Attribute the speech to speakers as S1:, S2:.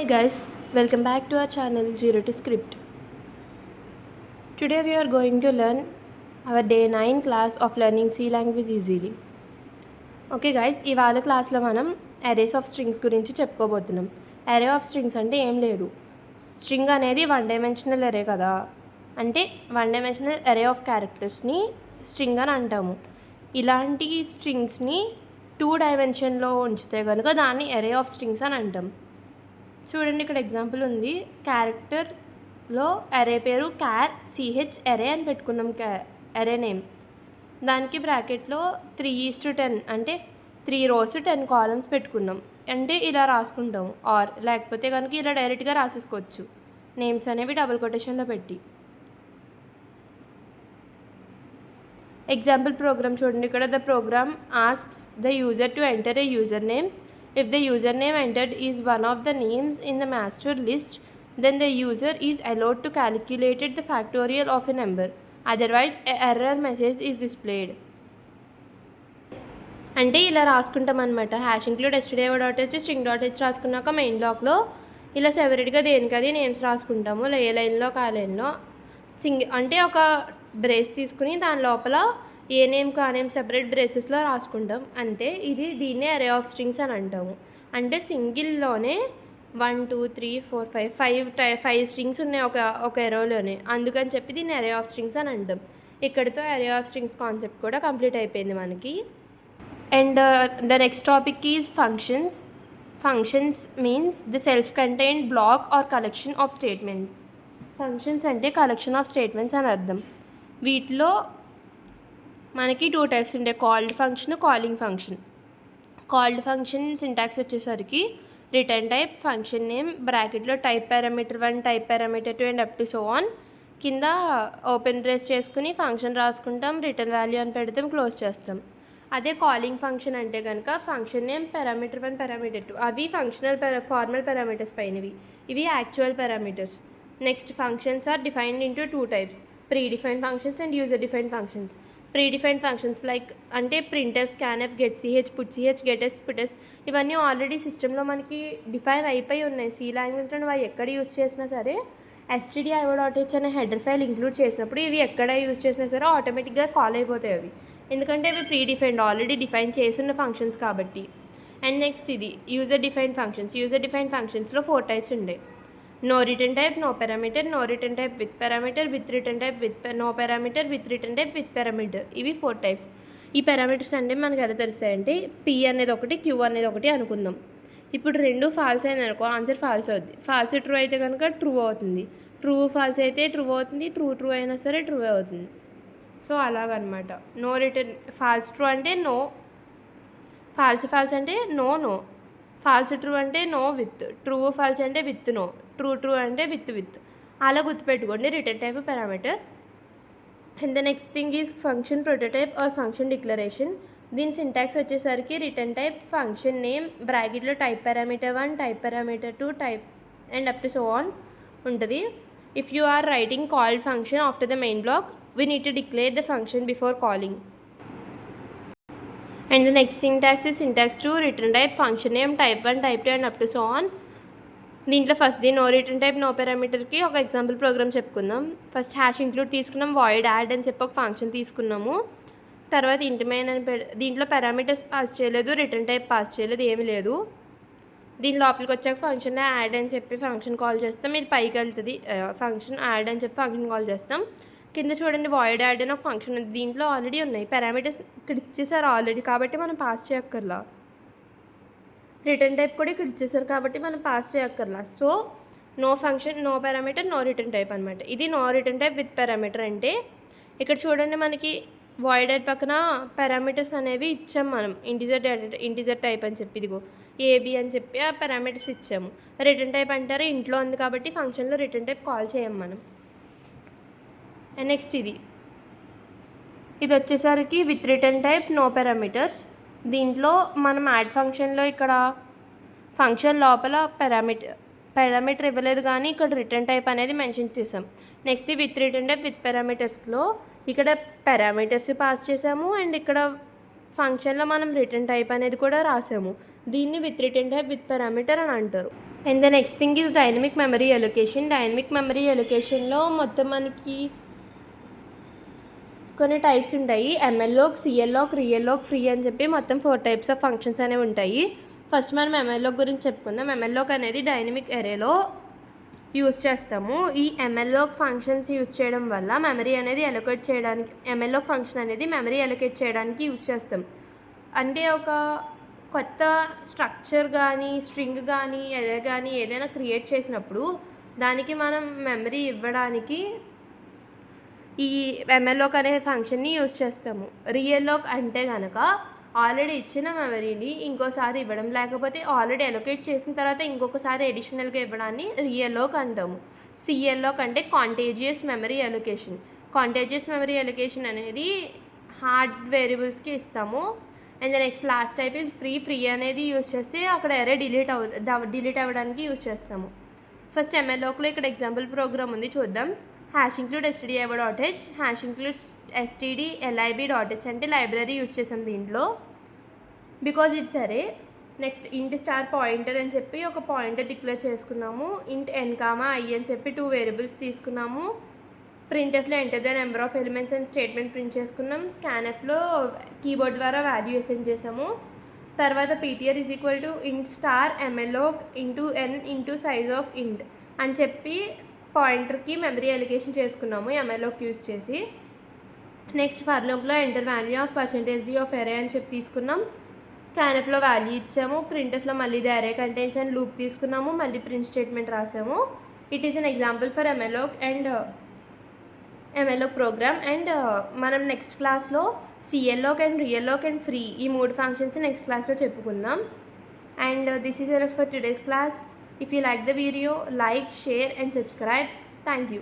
S1: Hi guys, welcome back to our channel Zero to Script. Today we are going to learn our day 9 class of learning C language easily. Okay guys, ఇవాళ క్లాస్లో మనం arrays of strings గురించి చెప్పుకోబోతున్నాం. అరే of strings అంటే ఏం లేదు, string అనేది one dimensional array కదా, అంటే వన్ డైమెన్షనల్ అరే ఆఫ్ క్యారెక్టర్స్ని స్ట్రింగ్ అని అంటాము. ఇలాంటి స్ట్రింగ్స్ని 2 డైమెన్షన్లో ఉంచితే కనుక దాన్ని అరే ఆఫ్ స్ట్రింగ్స్ అని అంటాం. చూడండి, ఇక్కడ ఎగ్జాంపుల్ ఉంది. క్యారెక్టర్లో అరే పేరు CH అరే అని పెట్టుకున్నాం, అరే నేమ్. దానికి బ్రాకెట్లో 3:10 అంటే 3 rows 10 columns పెట్టుకున్నాం. అంటే ఇలా రాసుకుంటాం, ఆర్ లేకపోతే కనుక ఇలా డైరెక్ట్గా రాసేసుకోవచ్చు నేమ్స్ అనేవి డబుల్ కొటేషన్లో పెట్టి. ఎగ్జాంపుల్ ప్రోగ్రామ్ చూడండి. ఇక్కడ the program asks the user to enter a user name. If the username entered is one of the names in the master list, then the user is allowed to calculate the factorial of a number. Otherwise, an error message is displayed. అంటే ఇలా రాసుకుంటాం అనమాట. Hash include stdio.h string.h రాసుకున్నాక main బ్లాక్లో ఇలా సెపరేట్గా దేనికది names రాసుకుంటాము. ఏ లైన్లో ఆ లైన్లో అంటే ఒక బ్రేస్ తీసుకుని దాని లోపల ఏ నేమ్ కా నేమ్ సెపరేట్ బ్రేసెస్లో రాసుకుంటాం అంతే. దీన్నే అరే ఆఫ్ స్ట్రింగ్స్ అని అంటాము. అంటే సింగిల్లోనే 1 2 3 4 5 స్ట్రింగ్స్ ఉన్నాయి ఒక ఎరోలోనే, అందుకని చెప్పి దీన్ని అరే ఆఫ్ స్ట్రింగ్స్ అని అంటాం. ఇక్కడితో అరే ఆఫ్ స్ట్రింగ్స్ కాన్సెప్ట్ కూడా కంప్లీట్ అయిపోయింది మనకి. And the next topic is functions. Functions means the self contained block or collection of statements. Functions అంటే కలెక్షన్ ఆఫ్ స్టేట్మెంట్స్ అని అర్థం. వీటిలో మనకి 2 టైప్స్ ఉంటాయి, called function, calling function. Called function syntax వచ్చేసరికి రిటర్న్ టైప్, ఫంక్షన్ నేమ్, బ్రాకెట్లో type parameter 1, type parameter 2 and up to so on. కింద open brace చేసుకుని ఫంక్షన్ రాసుకుంటాం, రిటర్న్ వాల్యూ అని పెడతాం, క్లోజ్ చేస్తాం. అదే కాలింగ్ ఫంక్షన్ అంటే కనుక ఫంక్షన్ నేమ్, పారామీటర్ 1, పారామీటర్ 2 అవి ఫార్మల్ పారామీటర్స్ పైనవి, ఇవి actual parameters. Next functions are defined into 2 types, pre defined functions and user defined functions. Pre defined functions like అంటే printf, scanf, get put gets, puts ఇవన్నీ already సిస్టంలో మనకి define అయిపోయి ఉన్నాయి. C లాంగ్వేజ్లో అవి ఎక్కడ యూస్ చేసినా సరే stdio.h అనే హెడర్ ఫైల్ ఇంక్లూడ్ చేసినప్పుడు ఇవి ఎక్కడ యూస్ చేసినా సరే ఆటోమేటిక్గా కాల్ అయిపోతాయి అవి, ఎందుకంటే అవి ప్రీ డిఫైన్డ్ ఆల్రెడీ డిఫైన్ చేసిన ఫంక్షన్స్ కాబట్టి. అండ్ నెక్స్ట్ ఇది user defined functions. User defined ఫంక్షన్స్లో 4 types ఉంటాయి. No return type, no parameter, no return type with parameter, with return type with no parameter, with return type with parameter. ఇవి 4 types. ఈ parameters అంటే మనకు ఎలా తెలుస్తాయంటే P అనేది ఒకటి, క్యూ అనేది ఒకటి అనుకుందాం. ఇప్పుడు 2 ఫాల్స్ అయిన అనుకో ఆన్సర్ ఫాల్స్ అవుతుంది. ఫాల్స్ ట్రూ అయితే కనుక ట్రూ అవుతుంది, ట్రూ ఫాల్స్ అయితే ట్రూ అవుతుంది, ట్రూ అయినా సరే ట్రూ అవుతుంది. సో అలాగనమాట. నో రిటర్న్ ఫాల్స్ ట్రూ అంటే నో, ఫాల్స్ అంటే నో, ఫాల్స్ ట్రూ అంటే నో విత్, ట్రూ ఫాల్స్ అంటే విత్ నో, ట్రూ అంటే విత్. అలా గుర్తుపెట్టుకోండి return type parameter. And the next thing is function prototype or function declaration. దీని syntax వచ్చేసరికి return type, function name, బ్రాకెట్లో type parameter 1, type parameter 2, type and up to so on ఉంటుంది. If you are writing called function after the main block, we need to declare the function before calling. And the next syntax is syntax 2, return type, function name, type 1, type 2 and up to so on. దీంట్లో first no return type, no పారామీటర్కి ఒక example program చెప్పుకుందాం. First hash include తీసుకున్నాం, void add అని చెప్పి ఒక ఫంక్షన్ తీసుకున్నాము. తర్వాత ఇంటిమైన్ అని దీంట్లో పారామీటర్స్ పాస్ చేయలేదు, రిటర్న్ టైప్ పాస్ చేయలేదు, ఏమీ లేదు. దీని లోపలికి వచ్చాక ఫంక్షన్ యాడ్ అని చెప్పి ఫంక్షన్ కాల్ చేస్తాం. ఇది పైకి వెళ్తుంది, ఫంక్షన్ యాడ్ అని చెప్పి ఫంక్షన్ కాల్ చేస్తాం. కింద చూడండి వాయిడ్ యాడ్ అని ఒక ఫంక్షన్ ఉంది, దీంట్లో ఆల్రెడీ ఉన్నాయి పారామీటర్స్, ఇక్కడ ఇచ్చేసారు ఆల్రెడీ కాబట్టి మనం పాస్ చేయక్కర్లా. రిటర్న్ టైప్ కూడా ఇక్కడ ఇచ్చేసారు కాబట్టి మనం పాస్ చేయక్కర్లా. So no function, no parameter, no return type అనమాట. ఇది no return type with parameter. అంటే ఇక్కడ చూడండి మనకి వాయిడ్ యాడ్ పక్కన పారామీటర్స్ అనేవి ఇచ్చాం మనం, ఇంటిజర్ టైప్ అని చెప్పి ఇదిగో ఏబి అని చెప్పి ఆ పారామీటర్స్ ఇచ్చాము. రిటర్న్ టైప్ అంటారు ఇంట్లో ఉంది కాబట్టి ఫంక్షన్లో రిటర్న్ టైప్ కాల్ చేయం మనం. నెక్స్ట్ ఇది వచ్చేసరికి with return type, no parameters. దీంట్లో మనం యాడ్ ఫంక్షన్లో ఇక్కడ ఫంక్షన్ లోపల పారామీటర్ ఇవ్వలేదు కానీ ఇక్కడ రిటర్న్ టైప్ అనేది మెన్షన్ చేసాం. Next with return type with పారామీటర్స్లో ఇక్కడ పారామీటర్స్ పాస్ చేసాము అండ్ ఇక్కడ ఫంక్షన్లో మనం రిటర్న్ టైప్ అనేది కూడా రాసాము. దీన్ని with return type with parameter అని అంటారు. And the next thing is dynamic memory allocation. Dynamic memory అలొకేషన్లో మొత్తం మనకి కొన్ని టైప్స్ ఉంటాయి. ఎంఎల్లోక్, సిఎల్లోక్, రియల్లోక్, ఫ్రీ అని చెప్పి మొత్తం 4 టైప్స్ ఆఫ్ ఫంక్షన్స్ అనేవి ఉంటాయి. ఫస్ట్ మనం ఎంఎల్లోక్ గురించి చెప్పుకుందాం. ఎంఎల్లోక్ అనేది డైనమిక్ అరేలో యూజ్ చేస్తాము. ఈ ఎంఎల్లోక్ ఫంక్షన్స్ యూజ్ చేయడం వల్ల మెమరీ అనేది అలొకేట్ చేయడానికి, ఎంఎల్లోక్ ఫంక్షన్ అనేది మెమరీ అలొకేట్ చేయడానికి యూజ్ చేస్తాం. అంటే ఒక కొత్త స్ట్రక్చర్ కానీ, స్ట్రింగ్ కానీ, ఎరే కానీ ఏదైనా క్రియేట్ చేసినప్పుడు దానికి మనం మెమరీ ఇవ్వడానికి ఈ ఎంఎల్లోక్ అనే ఫంక్షన్ని యూజ్ చేస్తాము. రియల్లోక్ అంటే కనుక ఆల్రెడీ ఇచ్చిన మెమరీని ఇంకోసారి ఇవ్వడం, లేకపోతే ఆల్రెడీ అలొకేట్ చేసిన తర్వాత ఇంకొకసారి అడిషనల్గా ఇవ్వడాన్ని రియల్లోక్ అంటాము. సిఎల్లోక్ అంటే కాంటేజియస్ మెమరీ అలొకేషన్. కాంటేజియస్ మెమరీ అలొకేషన్ అనేది హార్డ్ వేరియబుల్స్కి ఇస్తాము. And next last type is free. Free అనేది యూజ్ చేస్తే అక్కడ ఎరే డిలీట్ అవ్వడానికి యూజ్ చేస్తాము. ఫస్ట్ ఎంఎల్లోక్లో ఇక్కడ ఎగ్జాంపుల్ ప్రోగ్రామ్ ఉంది, చూద్దాం. #include stdio.h, #include stdlib.h అంటే లైబ్రరీ యూజ్ చేసాం దీంట్లో, బికాజ్ ఇట్స్ అరే. నెక్స్ట్ ఇంట్ స్టార్ పాయింటర్ అని చెప్పి ఒక పాయింటర్ డిక్లేర్ చేసుకున్నాము. ఇంట్ n, i అని చెప్పి 2 వేరియబుల్స్ తీసుకున్నాము. ప్రింట్ఎఫ్లో enter the number of elements and statement print చేసుకున్నాం. స్కాన్ఎఫ్లో కీబోర్డ్ ద్వారా వాల్యూ అసైన్ చేసాము. తర్వాత ptr is equal to int star malloc into n into size of int అని చెప్పి పాయింటర్కి మెమరీ అలికేషన్ చేసుకున్నాము ఎంఎల్లోక్ యూజ్ చేసి. నెక్స్ట్ ఫర్ లూప్లో enter value of %d of array అని చెప్పి తీసుకున్నాం. స్కాన్ఎఫ్లో వాల్యూ ఇచ్చాము. ప్రింట్ఎఫ్లో మళ్ళీ ద ఎరే కంటైన్స్ అని లూప్ తీసుకున్నాము. మళ్ళీ print statement రాసాము. It is an example for malloc program. And మనం నెక్స్ట్ క్లాస్లో calloc and realloc and free ఈ 3 ఫంక్షన్స్ నెక్స్ట్ క్లాస్లో చెప్పుకుందాం. And this is enough for today's class. If you like the video, like, share and subscribe. Thank you.